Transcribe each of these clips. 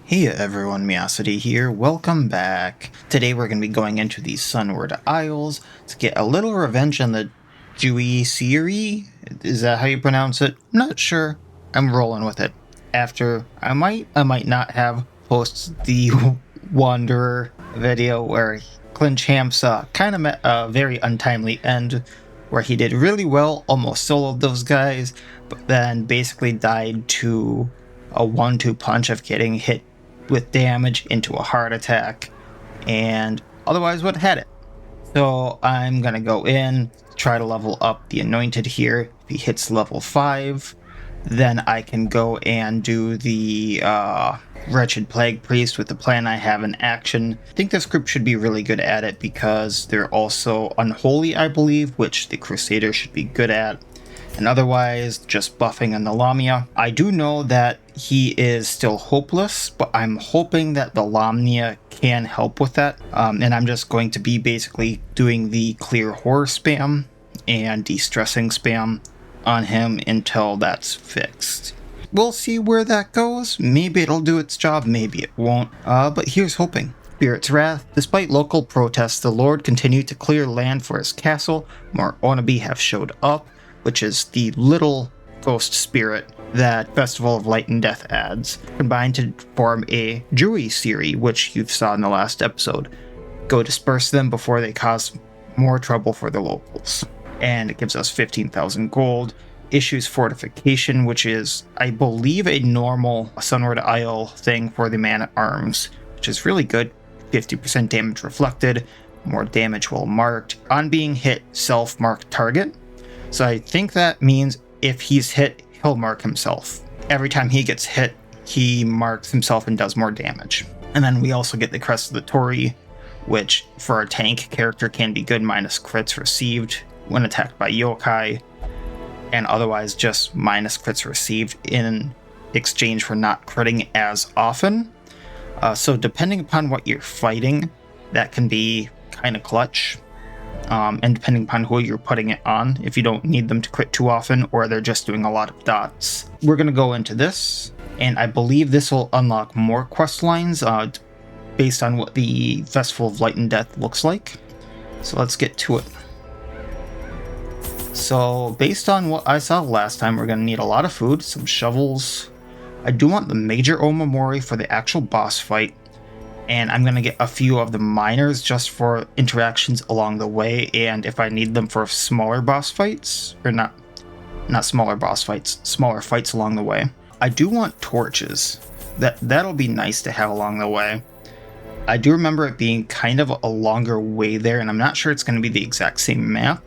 Hey everyone, Miacidae here, welcome back. Today we're going to be going into the Sunward Isles to get a little revenge on the Joui Seirei? Is that how you pronounce it? I'm not sure. I'm rolling with it. After, I might not have posted the Wanderer video where Clinchamps kind of met a very untimely end where he did really well, almost soloed those guys, but then basically died to a 1-2 punch of getting hit with damage into a heart attack, and otherwise would have had it. So I'm gonna go in, try to level up the Anointed here. If he hits level 5, then I can go and do the Wretched Plague Priest with the plan I have in action. I think this group should be really good at it because they're also unholy, I believe, which the Crusader should be good at. And otherwise, just buffing on the Lamia. I do know that he is still hopeless, but I'm hoping that the Lamia can help with that. And I'm just going to be basically doing the clear horror spam and de-stressing spam on him until that's fixed. We'll see where that goes. Maybe it'll do its job, maybe it won't. But here's hoping. Spirit's Wrath. Despite local protests, the Lord continued to clear land for his castle. More Onabi have showed up, which is the little ghost spirit that Festival of Light and Death adds, combined to form a Joui Seirei, which you saw in the last episode. Go disperse them before they cause more trouble for the locals. And it gives us 15,000 gold. Issues Fortification, which is, I believe, a normal Sunward Isle thing for the man-at-arms, which is really good. 50% damage reflected, more damage while marked. On being hit, self-mark target. So I think that means if he's hit, he'll mark himself. Every time he gets hit, he marks himself and does more damage. And then we also get the Crest of the Torii, which for a tank character can be good, minus crits received when attacked by yokai, and otherwise just minus crits received in exchange for not critting as often. So depending upon what you're fighting, that can be kind of clutch. And depending upon who you're putting it on, if you don't need them to crit too often or they're just doing a lot of dots. We're going to go into this, and I believe this will unlock more quest lines based on what the Festival of Light and Death looks like. So let's get to it. So based on what I saw last time, we're going to need a lot of food, some shovels. I do want the major Omamori for the actual boss fight. And I'm going to get a few of the minors just for interactions along the way, and if I need them for smaller boss fights, or not smaller boss fights, smaller fights along the way. I do want torches. That'll be nice to have along the way. I do remember it being kind of a longer way there, and I'm not sure it's going to be the exact same map,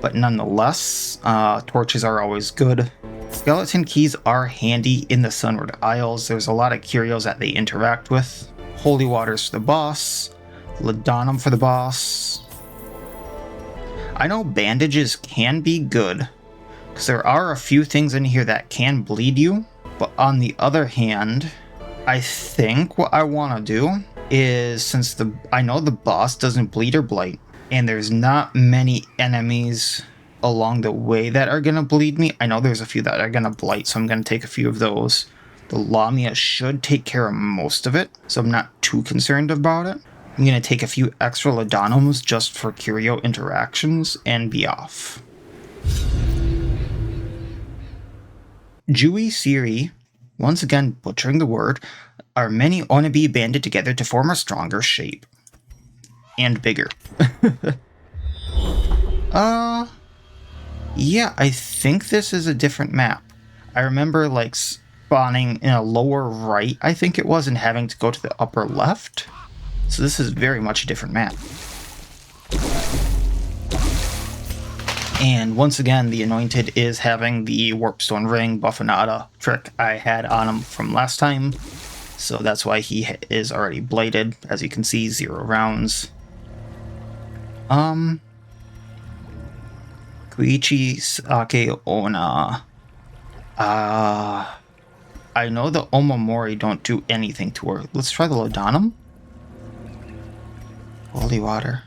but nonetheless, torches are always good. Skeleton keys are handy in the Sunward Isles. There's a lot of curios that they interact with. Holy Waters for the boss, Laudanum for the boss. I know bandages can be good, because there are a few things in here that can bleed you, but on the other hand, I think what I want to do is, since I know the boss doesn't bleed or blight, and there's not many enemies along the way that are going to bleed me. I know there's a few that are going to blight, so I'm going to take a few of those. The Lamia should take care of most of it, so I'm not too concerned about it. I'm going to take a few extra Laudanums just for curio interactions and be off. Joui Seirei, once again butchering the word, are many Onabi banded together to form a stronger shape. And bigger. Yeah, I think this is a different map. I remember, like, spawning in a lower right, I think it was, and having to go to the upper left. So this is very much a different map. And once again, the Anointed is having the Warpstone Ring Buffanada trick I had on him from last time. So that's why he is already blighted. As you can see, 0 rounds. Kuichi Sake Ona. I know the Omamori don't do anything to her. Let's try the Laudanum. Holy water.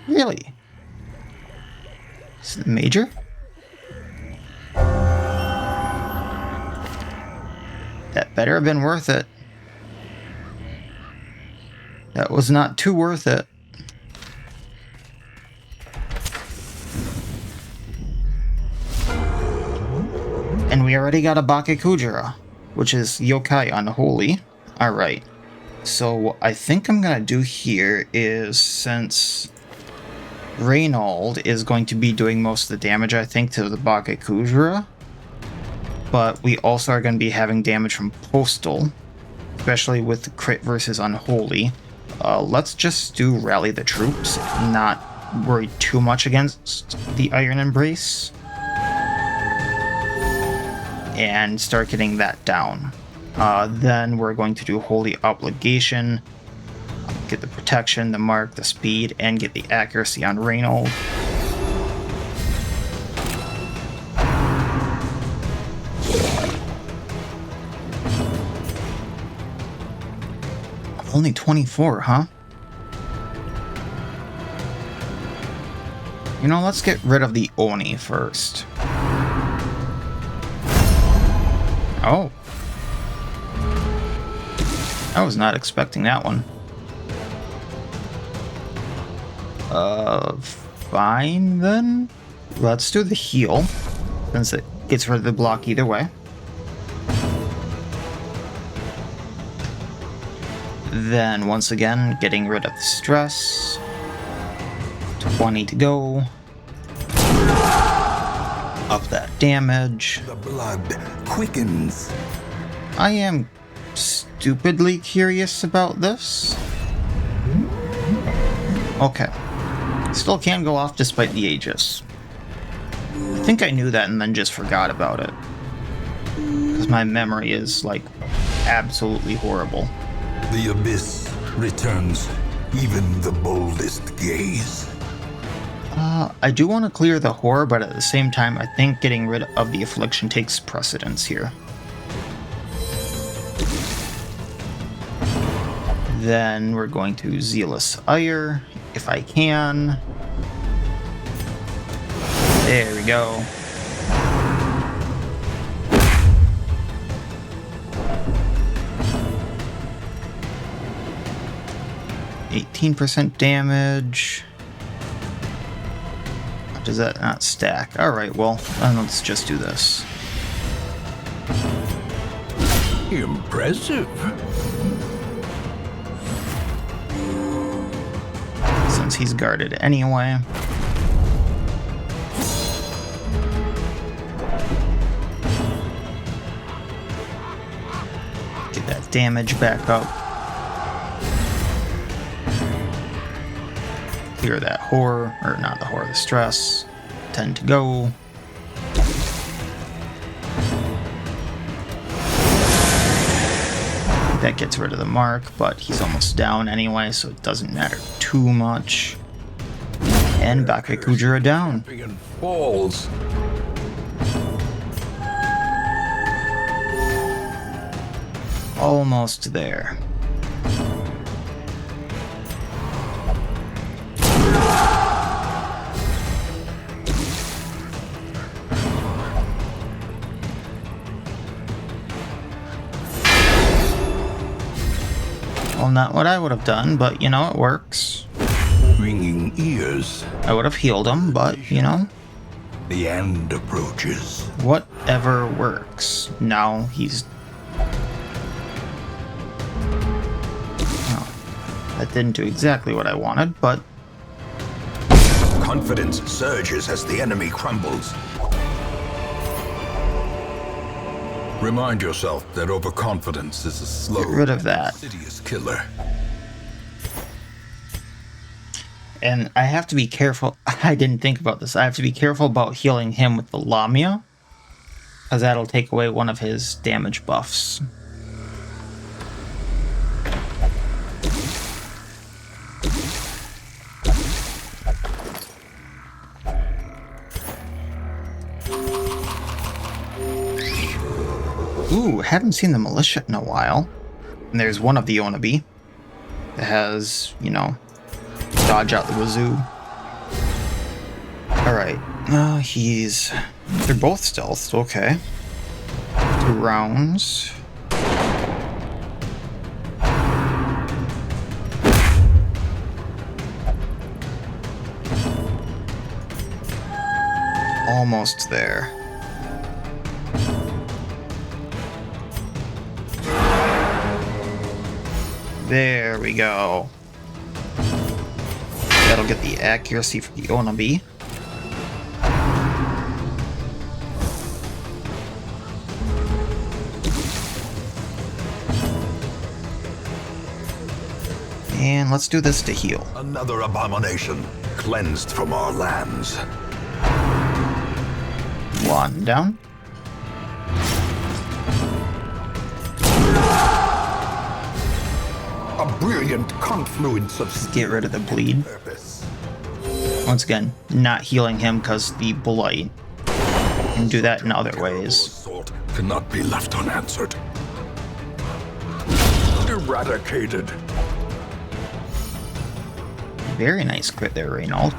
Really? Is it major? That better have been worth it. That was not too worth it. And we already got a Bakekujira, which is Yokai Unholy. Alright. So what I think I'm gonna do here is, since Reynold is going to be doing most of the damage, I think, to the Bakekujira, but we also are going to be having damage from Postal, especially with the crit versus Unholy. Let's just do Rally the Troops, not worry too much against the Iron Embrace, and start getting that down. Then we're going to do Holy Obligation, get the protection, the mark, the speed, and get the accuracy on Reynold. Only 24, huh? You know, let's get rid of the Oni first. Oh. I was not expecting that one. Fine then. Let's do the heal, since it gets rid of the block either way. Then, once again, getting rid of the stress. 20 to go. Up that damage. The blood quickens. I am stupidly curious about this. Okay. Still can go off despite the Aegis. I think I knew that and then just forgot about it. Because my memory is, like, absolutely horrible. The abyss returns even the boldest gaze. I do want to clear the horror, but at the same time, I think getting rid of the affliction takes precedence here. Then we're going to Zealous Ire, if I can. There we go. %, damage. Does that not stack? Alright, well, then let's just do this. Impressive. Since he's guarded anyway. Get that damage back up. Clear that horror, or not the horror, the stress. 10 to go. That gets rid of the mark, but he's almost down anyway, so it doesn't matter too much. And Bakekujira down. Falls. Almost there. Well, not what I would have done, but, you know, it works. Ringing ears. I would have healed him, but, you know. The end approaches. Whatever works. Now he's... Oh, that didn't do exactly what I wanted, but... Confidence surges as the enemy crumbles. Remind yourself that overconfidence is a slow, Get rid of that. insidious killer. And I have to be careful. I didn't think about this. I have to be careful about healing him with the Lamia, because that'll take away one of his damage buffs. Ooh, haven't seen the militia in a while. And there's one of the Onabi that has, you know, dodge out the wazoo. Alright. They're both stealthed, okay. 2 rounds. almost there. There we go. That'll get the accuracy for the Onabi. And let's do this to heal. Another abomination cleansed from our lands. One down. A brilliant confluence of Get rid of the bleed. purpose. Once again, not healing him because the blight. And do that in other ways. Assault cannot be left unanswered. Eradicated. Very nice crit there, Reynold.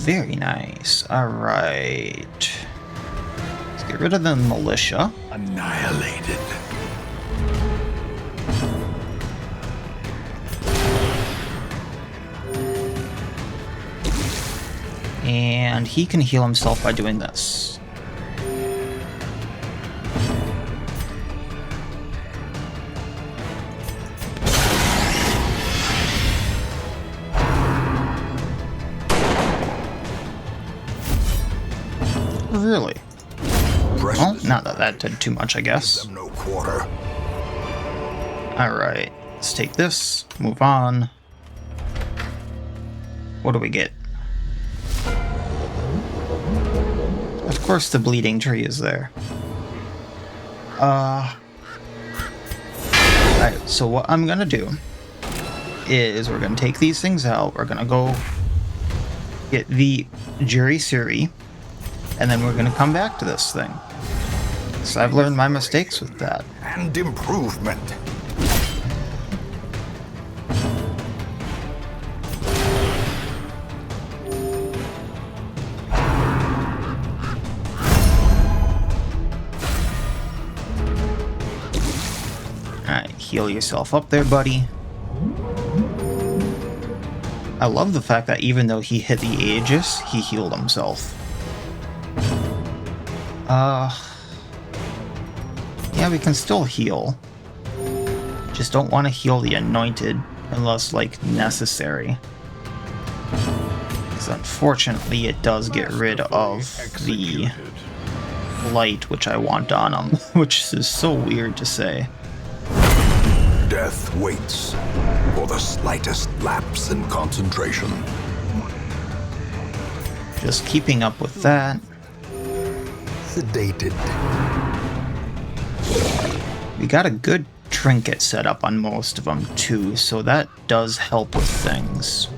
Very nice. Alright. Let's get rid of the militia. Annihilated. And he can heal himself by doing this. Really? Well, not that that did too much, I guess. No quarter. Alright, let's take this, move on. What do we get? Of course the bleeding tree is there. Alright, so what I'm gonna do is we're gonna take these things out, we're gonna go get the Joui Seirei, and then we're gonna come back to this thing. So I've learned my mistakes with that. And improvement. Alright, heal yourself up there, buddy. I love the fact that even though he hit the Aegis, he healed himself. Yeah, we can still heal. Just don't want to heal the Anointed unless, like, necessary. Because unfortunately, it does get rid of the light which I want on him, which is so weird to say. Death waits for the slightest lapse in concentration. Just keeping up with that. Sedated. We got a good trinket set up on most of them too, so that does help with things.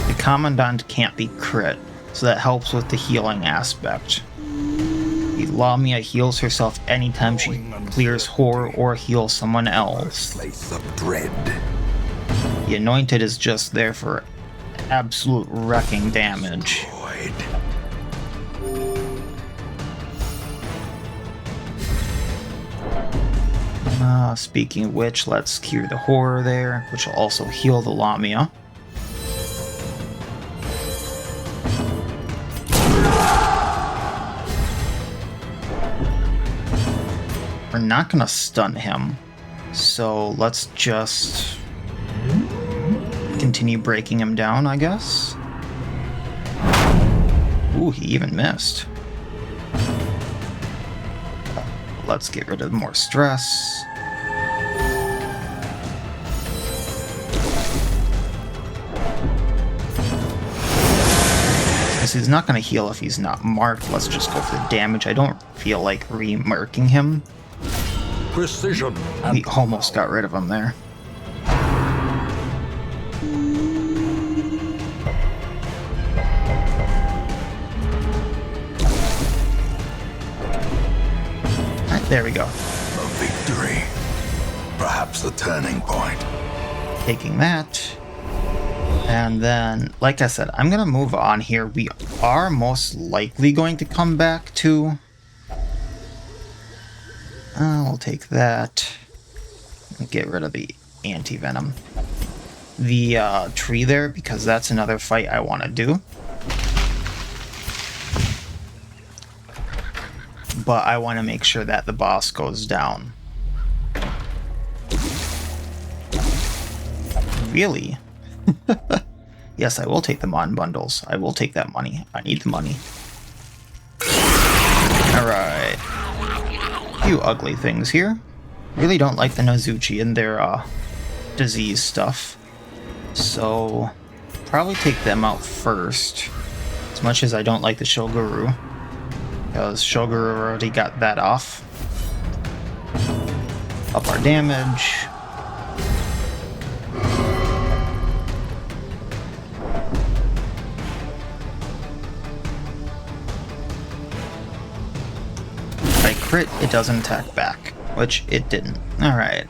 The Commandant can't be crit, so that helps with the healing aspect. The Lamia heals herself anytime she clears horror or heals someone else. Place of dread. The Anointed is just there for absolute wrecking damage. Speaking of which, let's cure the horror there, which will also heal the Lamia. We're not gonna stun him, so let's just continue breaking him down, I guess. Ooh, he even missed. Let's get rid of more stress. Since he's not going to heal if he's not marked, let's just go for the damage. I don't feel like re-marking him. Precision. We almost got rid of him there. There we go. A victory. Perhaps a turning point. Taking that. And then, like I said, I'm gonna move on here. We are most likely going to come back to... we'll take that. Get rid of the anti-venom. The tree there, because that's another fight I want to do. But I want to make sure that the boss goes down. Really? Yes, I will take the mod bundles. I will take that money. I need the money. Alright. Few ugly things here. Really don't like the Nozuchi and their disease stuff. So, probably take them out first. As much as I don't like the Shoguru. Because Shoguru already got that off. Up our damage. If I crit, it doesn't attack back. Which it didn't. Alright.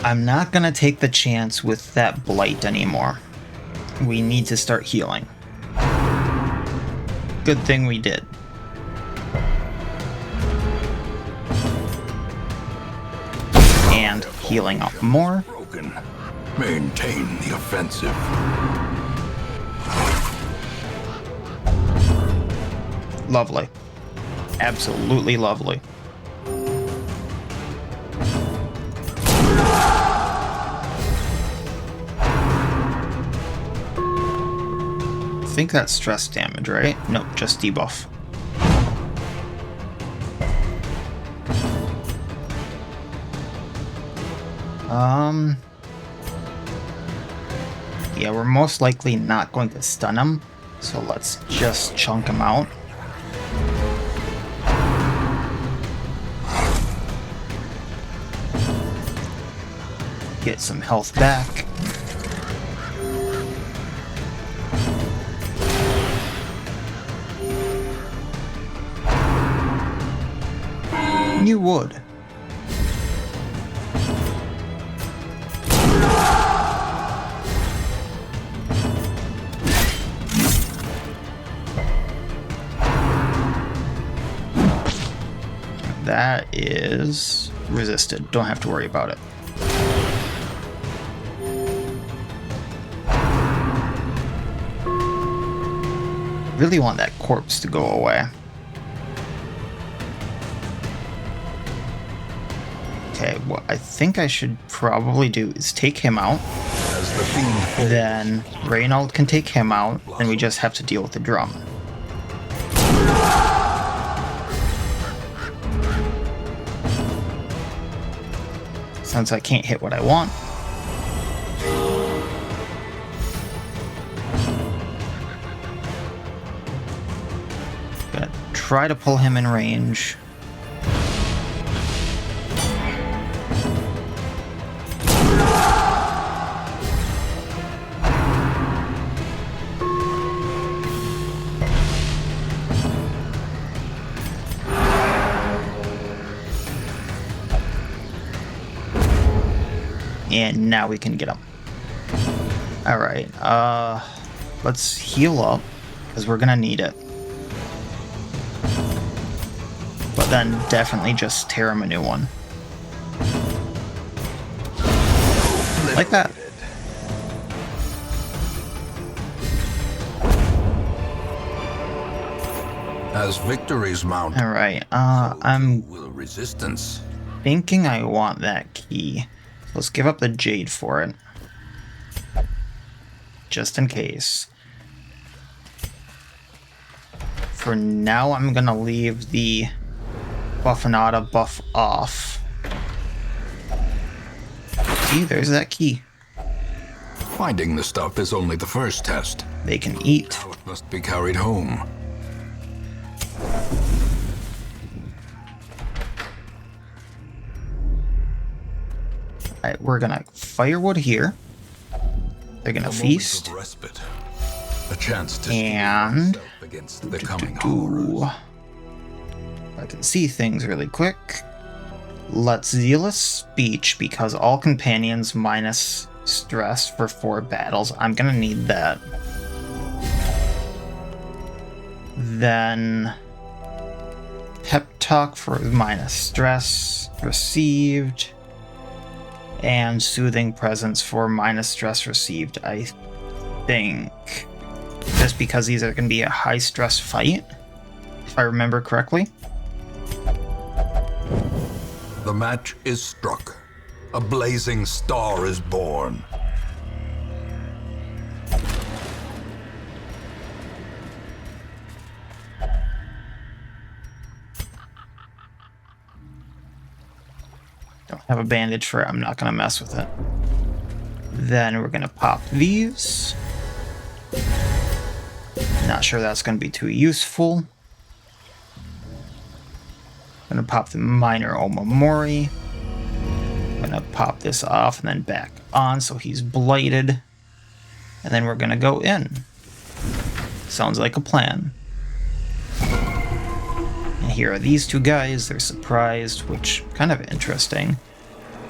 I'm not gonna take the chance with that blight anymore. We need to start healing. Good thing we did. And healing up more. Broken. Maintain the offensive. Lovely. Absolutely lovely. I think that's stress damage, right? Nope, just debuff. Yeah, we're most likely not going to stun him, so let's just chunk him out. Get some health back. You would. That is resisted. Don't have to worry about it. Really want that corpse to go away. Okay, what I think I should probably do is take him out. As the fiend Then Reynold can take him out, and we just have to deal with the drum. Since I can't hit what I want. Gonna try to pull him in range. And now we can get him. Alright, let's heal up, because we're gonna need it. But then definitely just tear him a new one. Like that. As victories mount, Alright, I'm will resistance. thinking I want that key. Let's give up the jade for it. Just in case. For now, I'm gonna leave the Buffinata buff off. See, there's that key. Finding the stuff is only the first test. They can eat. Now it must be carried home. Alright, we're gonna firewood here. They're gonna feast. Respite. A chance to And against the coming horrors. I can see things really quick. Let's Zealous Speech, because all companions minus stress for 4 battles. I'm gonna need that. Then Pep Talk for minus stress received. And Soothing Presence for minus stress received, I think. Just because these are going to be a high stress fight, if I remember correctly. The match is struck. A blazing star is born. Don't have a bandage for it. I'm not going to mess with it. Then we're going to pop these. Not sure that's going to be too useful. I'm going to pop the Minor Omamori. I'm going to pop this off and then back on so he's blighted. And then we're going to go in. Sounds like a plan. And here are these 2 guys. They're surprised, which kind of interesting.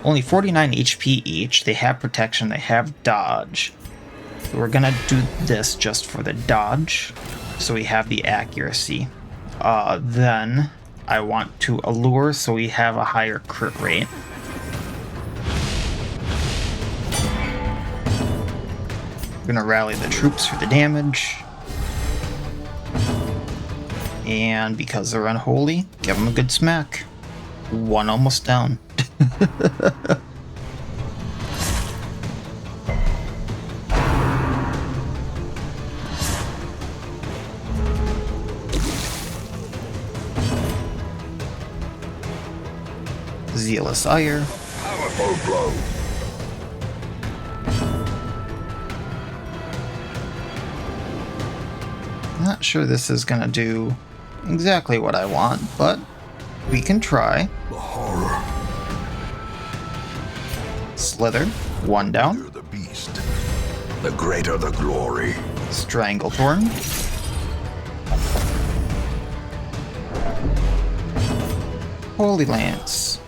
Only 49 HP each. They have protection. They have dodge. So we're gonna do this just for the dodge, so we have the accuracy. Then I want to allure, so we have a higher crit rate. We're gonna rally the troops for the damage. And because they're unholy, give them a good smack. 1 almost down. Zealous Ire. Powerful blow. Not sure this is gonna do exactly what I want, but we can try. The horror. Slither. 1 down. You're the beast. The greater the glory. Stranglethorn. Holy Lance.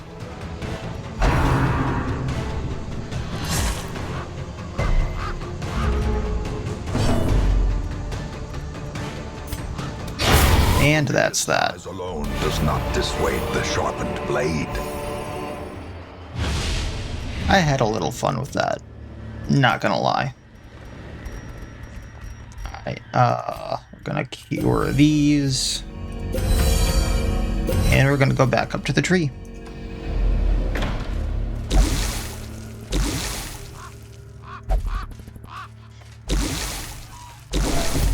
And that's that. As alone does not dissuade the sharpened blade. I had a little fun with that. Not gonna lie. Alright, we're gonna cure these. And we're gonna go back up to the tree.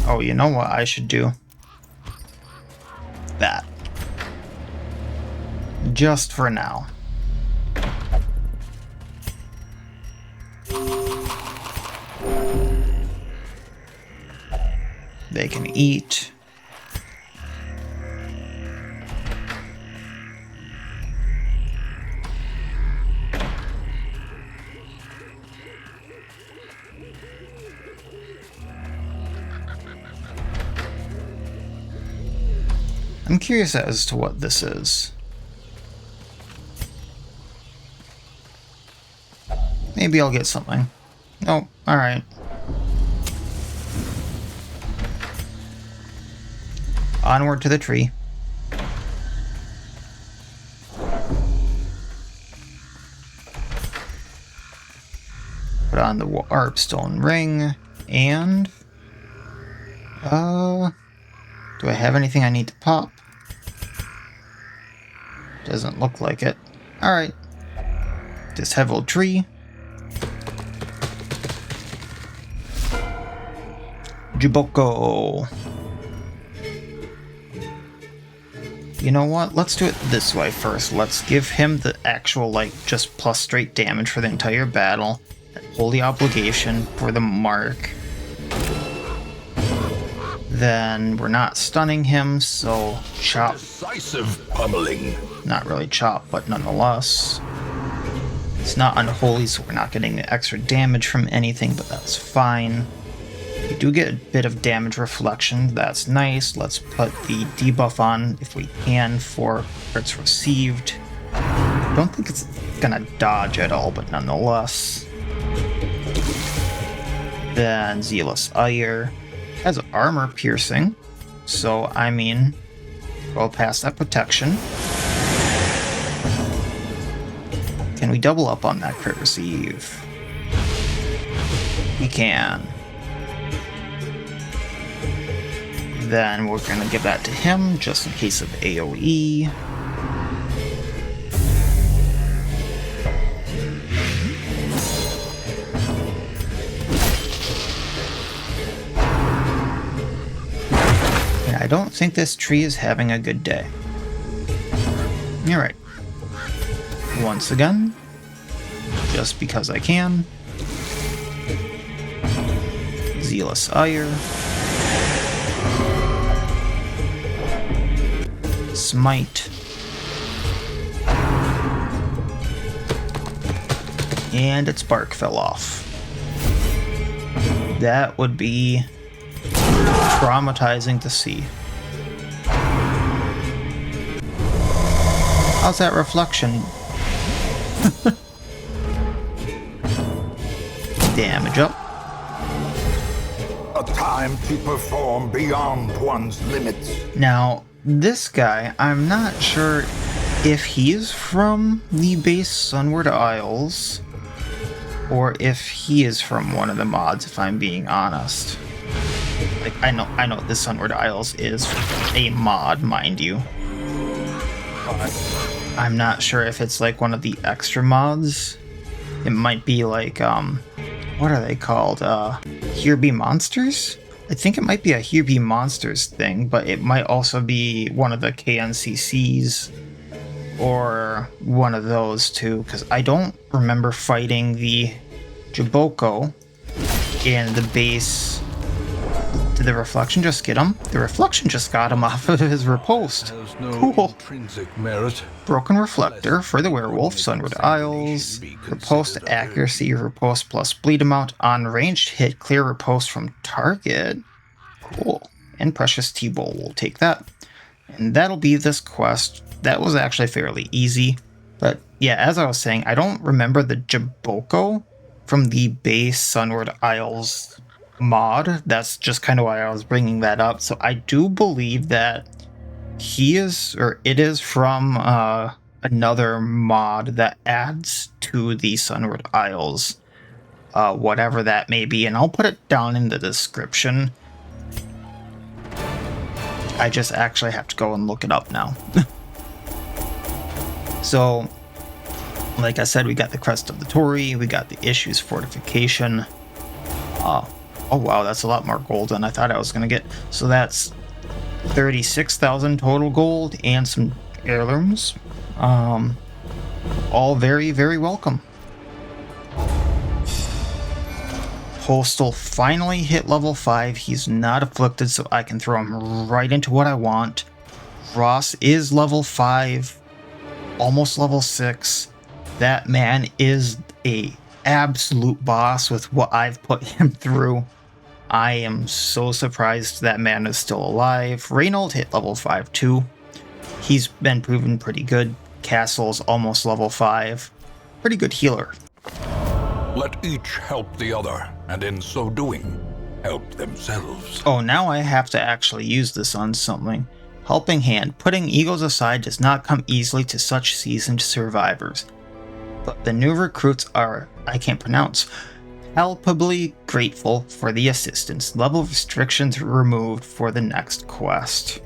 Oh, you know what I should do? That. Just for now. They can eat. I'm curious as to what this is. Maybe I'll get something. Oh, alright. Onward to the tree. Put on the Arpstone ring, and... do I have anything I need to pop? Doesn't look like it. Alright. Disheveled tree. Jubokko. You know what? Let's do it this way first. Let's give him the actual, like, just plus straight damage for the entire battle. Holy Obligation for the mark. Then we're not stunning him, so chop. Decisive pummeling. Not really chop, but nonetheless. It's not unholy, so we're not getting the extra damage from anything, but that's fine. We do get a bit of damage reflection. That's nice. Let's put the debuff on if we can for crits received. I don't think it's gonna dodge at all, but nonetheless. Then Zealous Ire has armor piercing, so I mean, go past that protection. Can we double up on that crit receive? We can. Then we're going to give that to him just in case of AoE. I don't think this tree is having a good day. Alright. Once again, just because I can. Zealous Ire. Smite. And its bark fell off. That would be traumatizing to see. How's that reflection? Damage up. A time to perform beyond one's limits. Now, this guy, I'm not sure if he's from the base Sunward Isles or if he is from one of the mods, if I'm being honest. Like, I know the Sunward Isles is a mod, mind you. But I'm not sure if it's like one of the extra mods. It might be like, what are they called? Here Be Monsters? I think it might be a Here Be Monsters thing, but it might also be one of the KNCCs or one of those too, because I don't remember fighting the Jubokko in the base. Did the reflection just get him? The reflection just got him off of his riposte. Cool. Intrinsic merit. Broken Reflector for the Werewolf, Sunward Isles. Riposte accuracy, riposte plus bleed amount. On ranged hit, clear riposte from target. Cool. And Precious T-Bowl, we'll take that. And that'll be this quest. That was actually fairly easy. But yeah, as I was saying, I don't remember the Jubokko from the base Sunward Isles mod. That's just kind of why I was bringing that up. So I do believe that he is, or it is from another mod that adds to the Sunward Isles, whatever that may be, and I'll put it down in the description. I just actually have to go and look it up now. So, like I said, we got the Crest of the Torii, we got the Issues Fortification. Oh wow, that's a lot more gold than I thought I was going to get. So that's 36,000 total gold and some heirlooms. All very, very welcome. Postal finally hit level 5. He's not afflicted, so I can throw him right into what I want. Ross is level 5, almost level 6. That man is a absolute boss with what I've put him through. I am so surprised that man is still alive. Reynold hit level 5 too. He's been proven pretty good. Castle's almost level 5. Pretty good healer. Let each help the other, and in so doing, help themselves. Oh, now I have to actually use this on something. Helping Hand. Putting egos aside does not come easily to such seasoned survivors. But the new recruits are, I can't pronounce, palpably grateful for the assistance. Level restrictions removed for the next quest.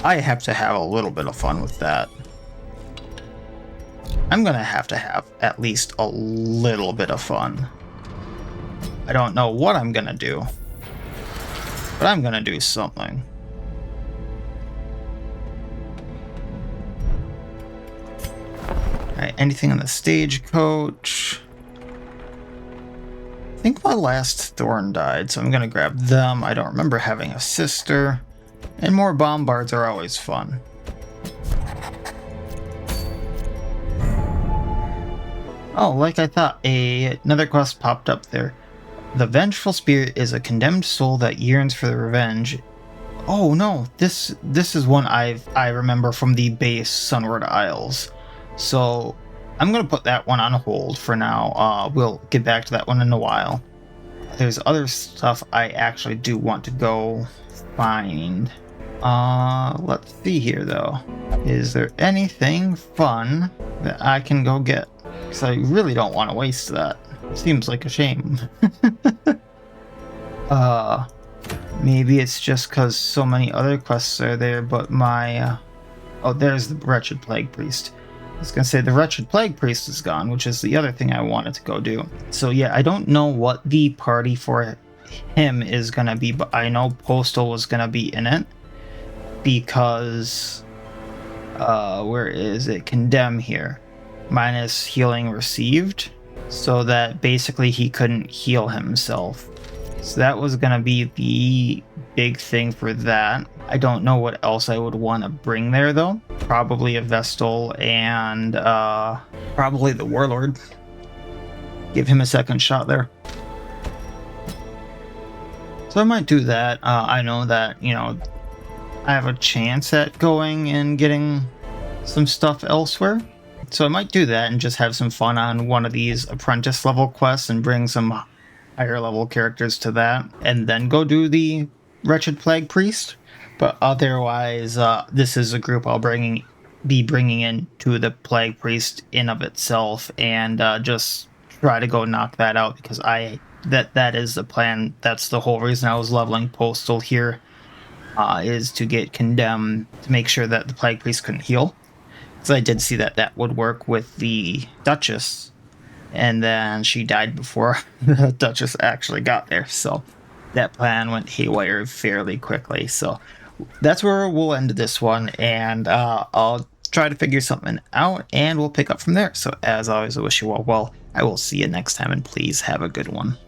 I have to have a little bit of fun with that. I'm gonna have to have at least a little bit of fun. I don't know what I'm gonna do, but I'm gonna do something. Alright, anything on the stagecoach? I think my last Thorn died, so I'm gonna grab them. I don't remember having a sister. And more bombards are always fun. Oh, like I thought, another quest popped up there. The vengeful spirit is a condemned soul that yearns for the revenge. Oh no, this is one I remember from the base Sunward Isles. So I'm gonna put that one on hold for now. We'll get back to that one in a while. There's other stuff I actually do want to go find. Let's see here though. Is there anything fun that I can go get? Because I really don't want to waste that. Seems like a shame. Maybe it's just because so many other quests are there, but my... oh, there's the Wretched Plague Priest. I was gonna say the Wretched Plague Priest is gone, which is the other thing I wanted to go do. So yeah, I don't know what the party for him is gonna be, but I know Postal was gonna be in it. Because... where is it? Condemn here. Minus healing received. So that basically he couldn't heal himself. So that was gonna be the big thing for that. I don't know what else I would want to bring there though. Probably a Vestal and probably the Warlord. Give him a second shot there. So I might do that. I know that, you know, I have a chance at going and getting some stuff elsewhere. So I might do that and just have some fun on one of these apprentice level quests and bring some higher level characters to that, and then go do the Wretched Plague Priest. But otherwise, this is a group I'll be bringing in to the Plague Priest in of itself, and just try to go knock that out, because that is the plan. That's the whole reason I was leveling Postal here, is to get Condemned, to make sure that the Plague Priest couldn't heal. So I did see that that would work with the Duchess, and then she died before the Duchess actually got there. So that plan went haywire fairly quickly. So that's where we'll end this one, and I'll try to figure something out, and we'll pick up from there. So as always, I wish you all well. I will see you next time, and please have a good one.